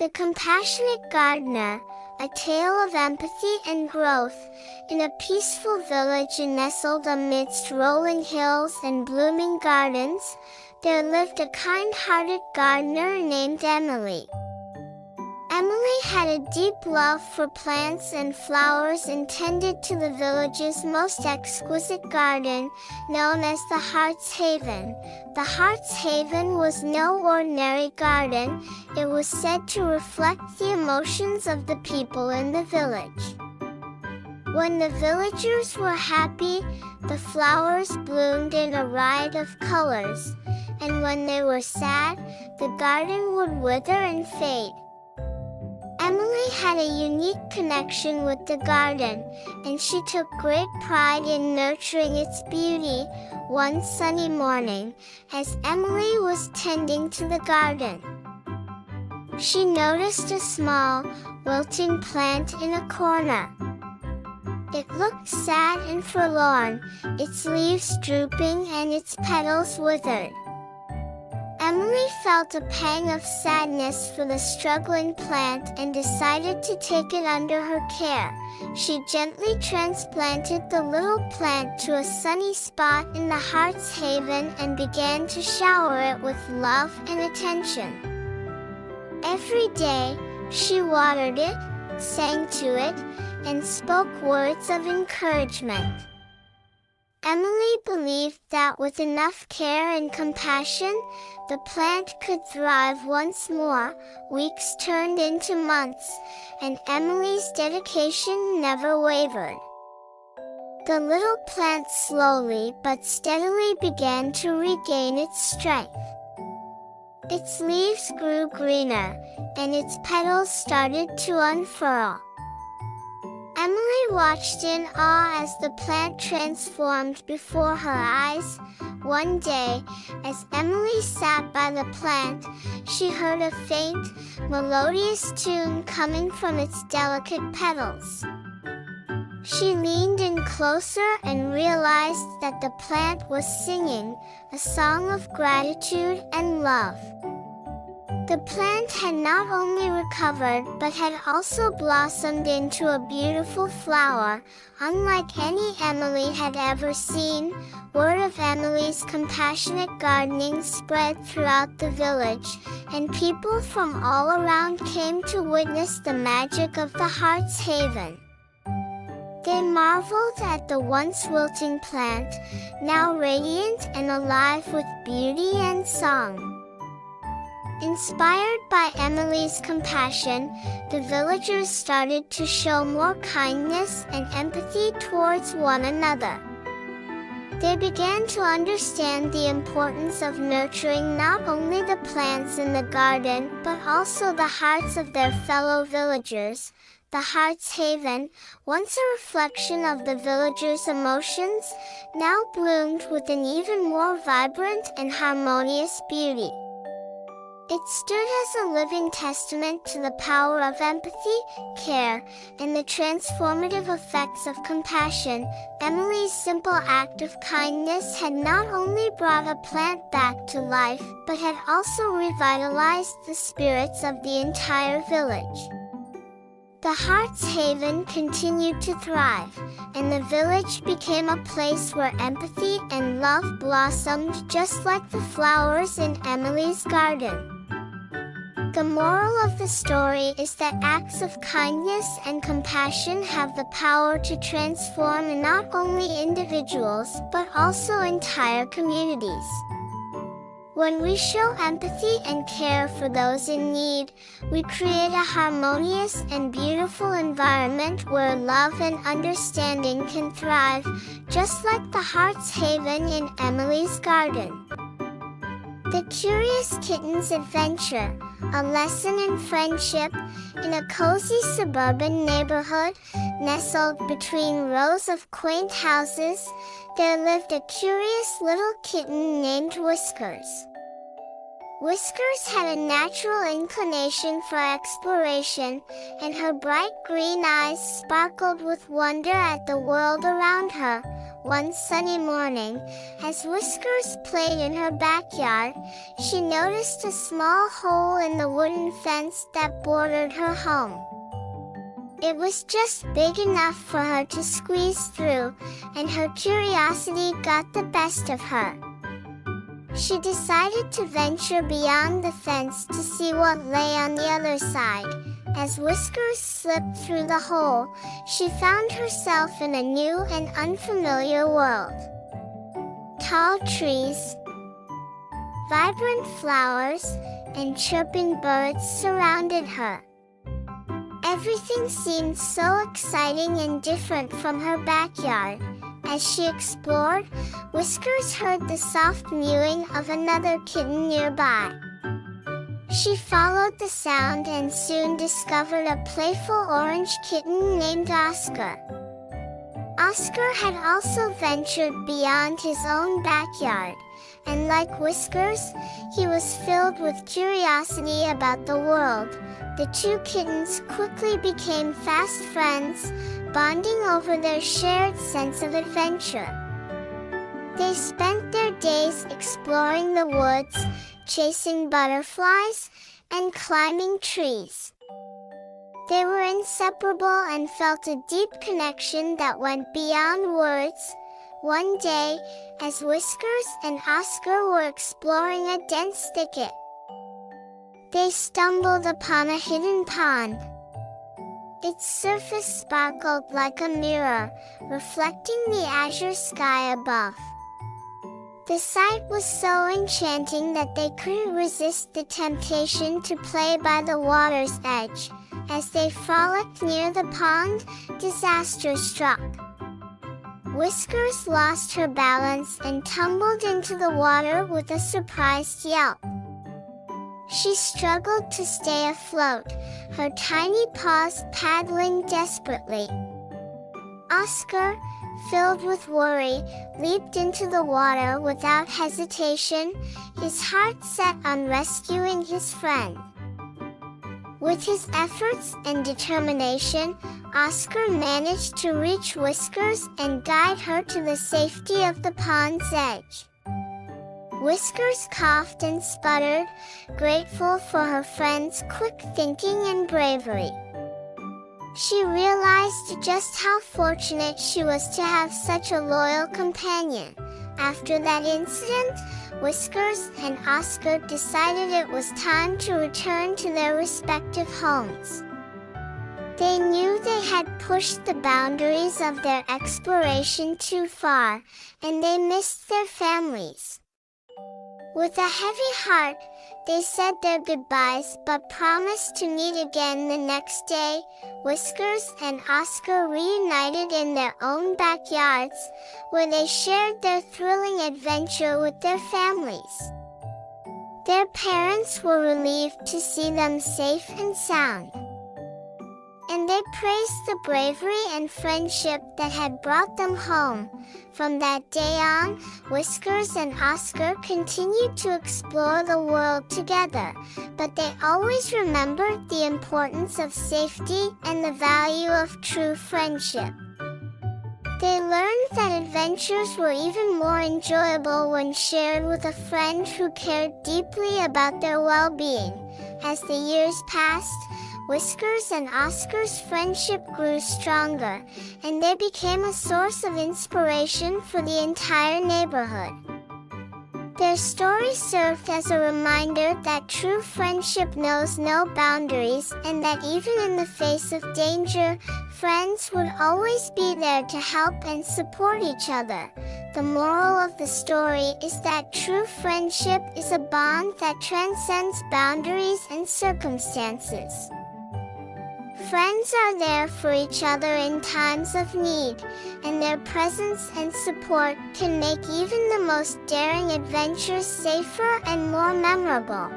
The Compassionate Gardener, a tale of empathy and growth. In a peaceful village nestled amidst rolling hills and blooming gardens, there lived a kind-hearted gardener named Emily. Emily had a deep love for plants and flowers and tended to the village's most exquisite garden, known as the Heart's Haven. The Heart's Haven was no ordinary garden. It was said to reflect the emotions of the people in the village. When the villagers were happy, the flowers bloomed in a riot of colors, and when they were sad, the garden would wither and fade. Emily had a unique connection with the garden, and she took great pride in nurturing its beauty. One sunny morning, as Emily was tending to the garden, she noticed a small, wilting plant in a corner. It looked sad and forlorn, its leaves drooping and its petals withered. Emily felt a pang of sadness for the struggling plant and decided to take it under her care. She gently transplanted the little plant to a sunny spot in the Heart's Haven and began to shower it with love and attention. Every day, she watered it, sang to it, and spoke words of encouragement. Emily believed that with enough care and compassion, the plant could thrive once more. Weeks turned into months, and Emily's dedication never wavered. The little plant slowly but steadily began to regain its strength. Its leaves grew greener, and its petals started to unfurl. Emily watched in awe as the plant transformed before her eyes. One day, as Emily sat by the plant, she heard a faint, melodious tune coming from its delicate petals. She leaned in closer and realized that the plant was singing a song of gratitude and love. The plant had not only recovered but had also blossomed into a beautiful flower, unlike any Emily had ever seen. Word of Emily's compassionate gardening spread throughout the village, and people from all around came to witness the magic of the Heart's Haven. They marveled at the once wilting plant, now radiant and alive with beauty and song. Inspired by Emily's compassion, the villagers started to show more kindness and empathy towards one another. They began to understand the importance of nurturing not only the plants in the garden but also the hearts of their fellow villagers. The Heart's Haven, once a reflection of the villagers' emotions, now bloomed with an even more vibrant and harmonious beauty. It stood as a living testament to the power of empathy, care, and the transformative effects of compassion. Emily's simple act of kindness had not only brought a plant back to life, but had also revitalized the spirits of the entire village. The Heart's Haven continued to thrive, and the village became a place where empathy and love blossomed just like the flowers in Emily's garden. The moral of the story is that acts of kindness and compassion have the power to transform not only individuals but also entire communities. When we show empathy and care for those in need, we create a harmonious and beautiful environment where love and understanding can thrive, just like the Heart's Haven in Emily's garden. The Curious Kitten's Adventure, a lesson in friendship. In a cozy suburban neighborhood, nestled between rows of quaint houses, there lived a curious little kitten named Whiskers. Whiskers had a natural inclination for exploration, and her bright green eyes sparkled with wonder at the world around her. One sunny morning, as Whiskers played in her backyard, she noticed a small hole in the wooden fence that bordered her home. It was just big enough for her to squeeze through, and her curiosity got the best of her. She decided to venture beyond the fence to see what lay on the other side. As Whiskers slipped through the hole, she found herself in a new and unfamiliar world. Tall trees, vibrant flowers, and chirping birds surrounded her. Everything seemed so exciting and different from her backyard. As she explored, Whiskers heard the soft mewing of another kitten nearby. She followed the sound and soon discovered a playful orange kitten named Oscar. Oscar had also ventured beyond his own backyard, and like Whiskers, he was filled with curiosity about the world. The two kittens quickly became fast friends, bonding over their shared sense of adventure. They spent their days exploring the woods, chasing butterflies, and climbing trees. They were inseparable and felt a deep connection that went beyond words. One day, as Whiskers and Oscar were exploring a dense thicket, they stumbled upon a hidden pond. Its surface sparkled like a mirror, reflecting the azure sky above. The sight was so enchanting that they couldn't resist the temptation to play by the water's edge. As they frolicked near the pond, disaster struck. Whiskers lost her balance and tumbled into the water with a surprised yelp. She struggled to stay afloat, her tiny paws paddling desperately. Oscar, filled with worry, leaped into the water without hesitation, his heart set on rescuing his friend. With his efforts and determination, Oscar managed to reach Whiskers and guide her to the safety of the pond's edge. Whiskers coughed and sputtered, grateful for her friend's quick thinking and bravery. She realized just how fortunate she was to have such a loyal companion. After that incident, Whiskers and Oscar decided it was time to return to their respective homes. They knew they had pushed the boundaries of their exploration too far, and they missed their families. With a heavy heart, they said their goodbyes but promised to meet again the next day. Whiskers and Oscar reunited in their own backyards, where they shared their thrilling adventure with their families. Their parents were relieved to see them safe and sound, and they praised the bravery and friendship that had brought them home. From that day on, Whiskers and Oscar continued to explore the world together, but they always remembered the importance of safety and the value of true friendship. They learned that adventures were even more enjoyable when shared with a friend who cared deeply about their well-being. As the years passed, Whiskers and Oscar's friendship grew stronger, and they became a source of inspiration for the entire neighborhood. Their story served as a reminder that true friendship knows no boundaries and that even in the face of danger, friends would always be there to help and support each other. The moral of the story is that true friendship is a bond that transcends boundaries and circumstances. Friends are there for each other in times of need, and their presence and support can make even the most daring adventures safer and more memorable.